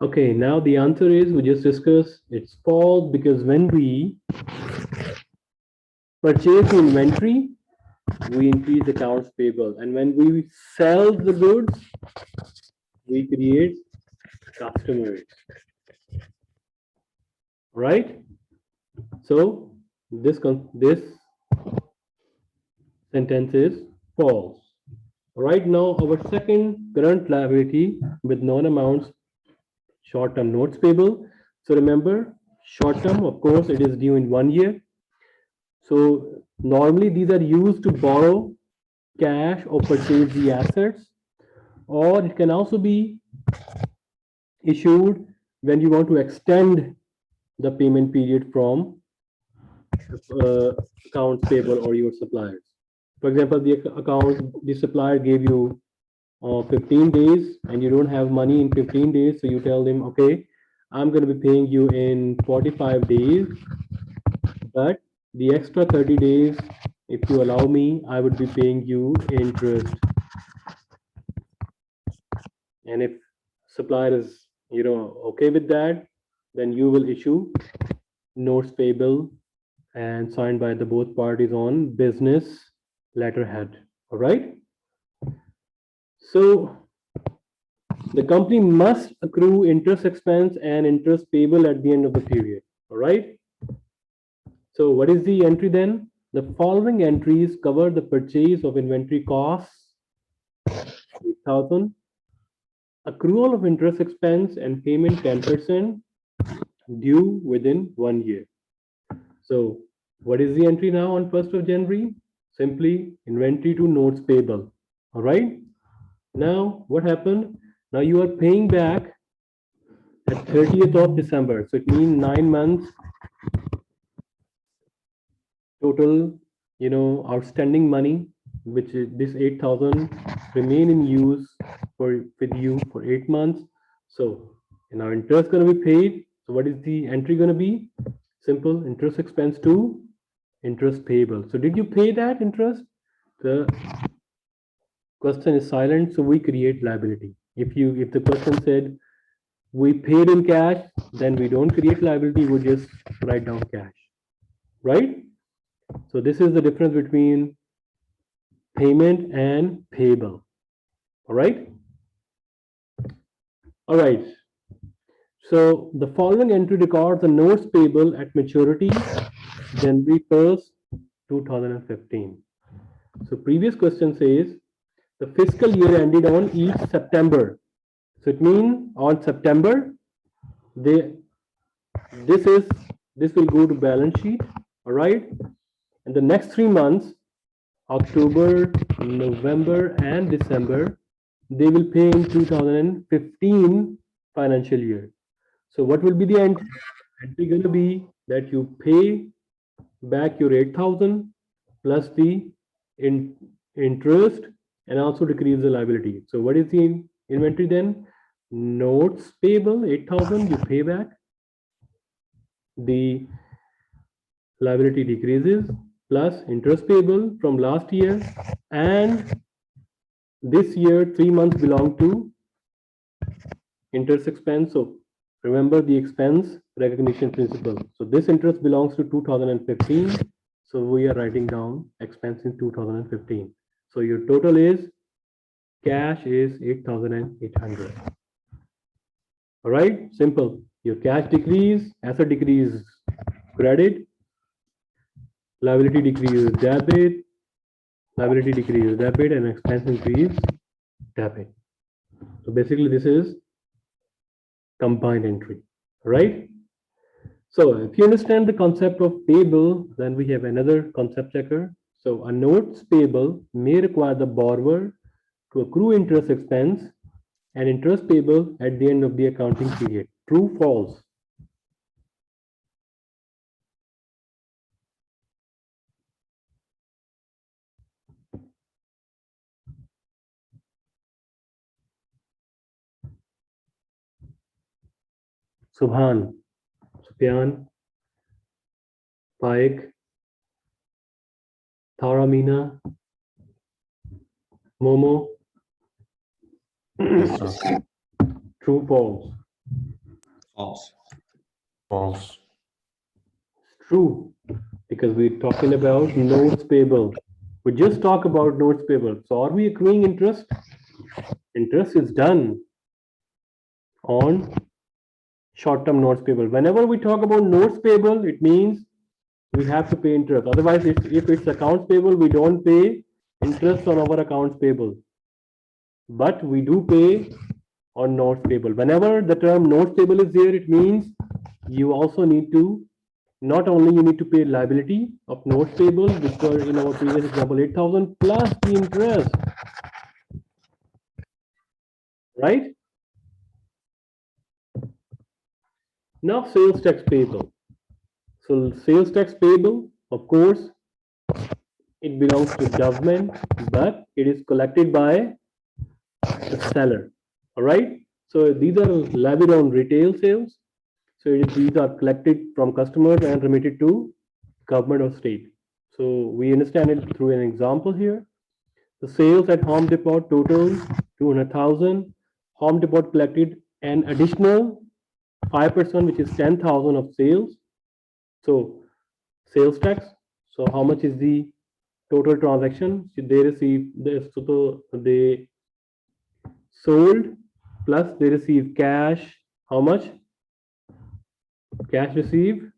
Okay, now the answer is we just discussed it's false because when we purchase the inventory, we increase accounts payable, and when we sell the goods, we create customers, right? So this sentence is false. Right now, our second current liability with known amounts, short-term notes payable. So remember, short-term, of course, it is due in 1 year. So normally these are used to borrow cash or purchase the assets, or it can also be issued when you want to extend the payment period from uh, accounts payable or your suppliers. For example, the supplier gave you 15 days and you don't have money in 15 days, so you tell them, okay, I'm going to be paying you in 45 days, but the extra 30 days, if you allow me, I would be paying you interest. And if supplier is, okay with that, then you will issue notes payable and signed by the both parties on business letterhead. All right. So the company must accrue interest expense and interest payable at the end of the period. All right. So what is the entry then? The following entries cover the purchase of inventory costs, 8,000, accrual of interest expense and payment 10% due within 1 year. So what is the entry now on 1st of January? Simply inventory to notes payable. All right. Now what happened? Now you are paying back at 30th of December. So it means 9 months total, outstanding money, which is this 8,000 remain in use with you for 8 months. So now interest going to be paid. So what is the entry going to be? Simple, interest expense to interest payable. So did you pay that interest? The question is silent, so we create liability. If the question said we paid in cash, then we don't create liability, we just write down cash, right? So this is the difference between payment and payable. All right. All right. So the following entry records the notes payable at maturity January 1st, 2015. So previous question says the fiscal year ended on each September. So it means on September, they this will go to balance sheet. All right. And the next 3 months, October, November, and December, they will pay in 2015 financial year. So what will be the entry? Entry going to be that you pay back your 8,000 plus the interest and also decrease the liability. So what is the inventory then? Notes payable 8,000 you pay back. The liability decreases plus interest payable from last year, and this year 3 months belong to interest expense. So remember the expense recognition principle. So this interest belongs to 2015. So we are writing down expense in 2015. So your total is cash is 8,800. All right, simple. Your cash decrease, asset decrease, credit, liability decrease, debit, liability decrease, debit, and expense increase, debit. So basically this is combined entry, right? So if you understand the concept of payable, then we have another concept checker. So a notes payable may require the borrower to accrue interest expense and interest payable at the end of the accounting period. True, false? Subhan, Sufyan, Paik, Tharamina, Momo. Yes, sir. True, false? False. False. True, because we're talking about notes payable. We just talk about notes payable. So are we accruing interest? Interest is done on short-term notes payable. Whenever we talk about notes payable, it means we have to pay interest. Otherwise, if it's accounts payable, we don't pay interest on our accounts payable. But we do pay on notes payable. Whenever the term notes payable is there, it means you also need to, not only you need to pay liability of notes payable, which were in our previous example 8,000 plus the interest, right? Now sales tax payable. So sales tax payable, of course, it belongs to government, but it is collected by the seller. All right. So these are levied on retail sales. So these are collected from customers and remitted to government or state. So we understand it through an example here. The sales at Home Depot total 200,000. Home Depot collected an additional 5%, which is 10,000 of sales. So sales tax. So how much is the total transaction? So they receive this. So they sold plus they receive cash. How much? Cash received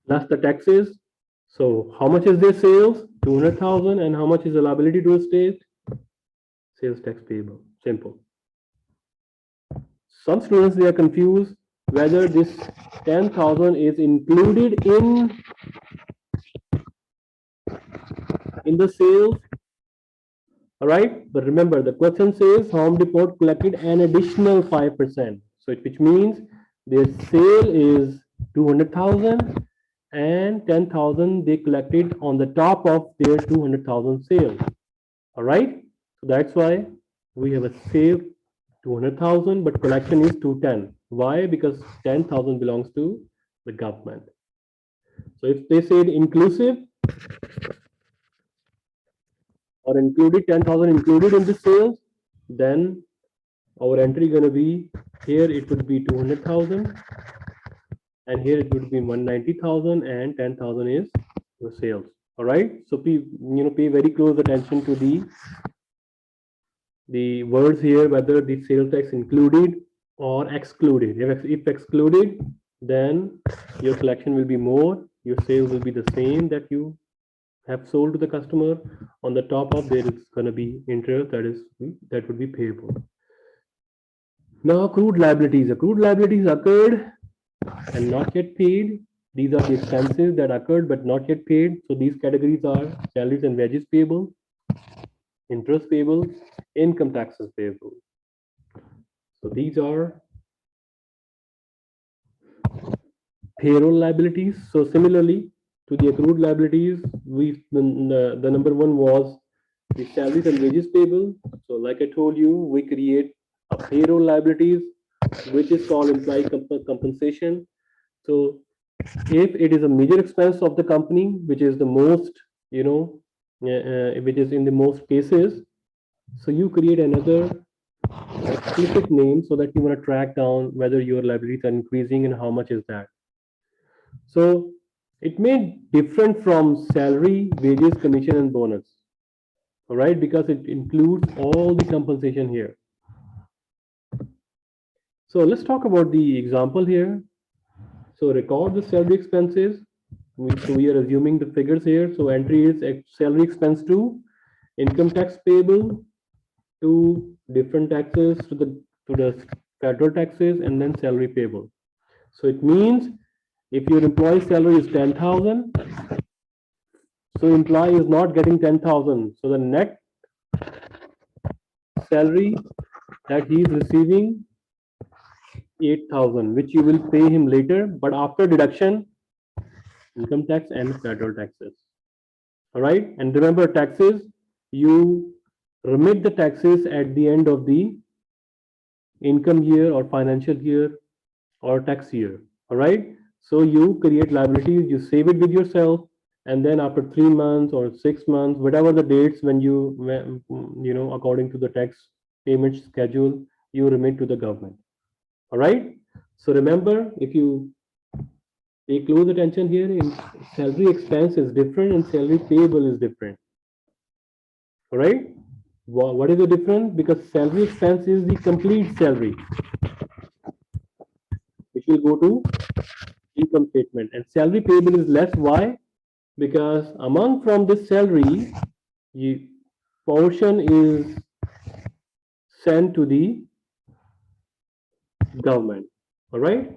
plus the taxes. So how much is their sales? 200,000. And how much is the liability to the state? Sales tax payable. Simple. Some students, they are confused whether this 10,000 is included in the sales. All right, but remember the question says Home Depot collected an additional 5%. So which means their sale is 200,000 and 10,000 they collected on the top of their 200,000 sales. All right, so that's why we have a sale 200,000, but collection is 210. Why? Because 10,000 belongs to the government. So if they said inclusive or included 10,000 included in the sales, then our entry gonna be here it would be 200,000 and here it would be 190,000 and 10,000 is your sales. All right. So pay very close attention to the words here, whether the sales tax included or excluded. If excluded, then your collection will be more, your sales will be the same that you have sold to the customer. On the top of there is going to be interest that would be payable. Now accrued liabilities. Accrued liabilities occurred and not yet paid. These are the expenses that occurred but not yet paid. So these categories are salaries and wages payable, interest payable, income taxes payable. So these are payroll liabilities. So similarly to the accrued liabilities, the number one was the salaries and wages payable. So like I told you, we create a payroll liabilities, which is called employee compensation. So if it is a major expense of the company, which is the most, which is in the most cases, so you create another explicit name so that you want to track down whether your liabilities are increasing and how much is that. So it may different from salary, wages, commission, and bonus. All right, because it includes all the compensation here. So let's talk about the example here. So record the salary expenses. So we are assuming the figures here. So entry is salary expense to income tax payable to different taxes to the federal taxes and then salary payable. So it means if your employee salary is 10,000, so employee is not getting 10,000. So the net salary that he is receiving 8,000, which you will pay him later, but after deduction, income tax and federal taxes. All right, and remember taxes, you remit the taxes at the end of the income year or financial year or tax year. All right, so you create liabilities, you save it with yourself, and then after 3 months or 6 months, whatever the dates when according to the tax payment schedule, you remit to the government. All right. So remember, if you pay close attention here, in salary expense is different and salary payable is different. All right. What is the difference? Because salary expense is the complete salary, which will go to income statement, and salary payable is less. Why? Because among from this salary, you, portion is sent to the government. All right.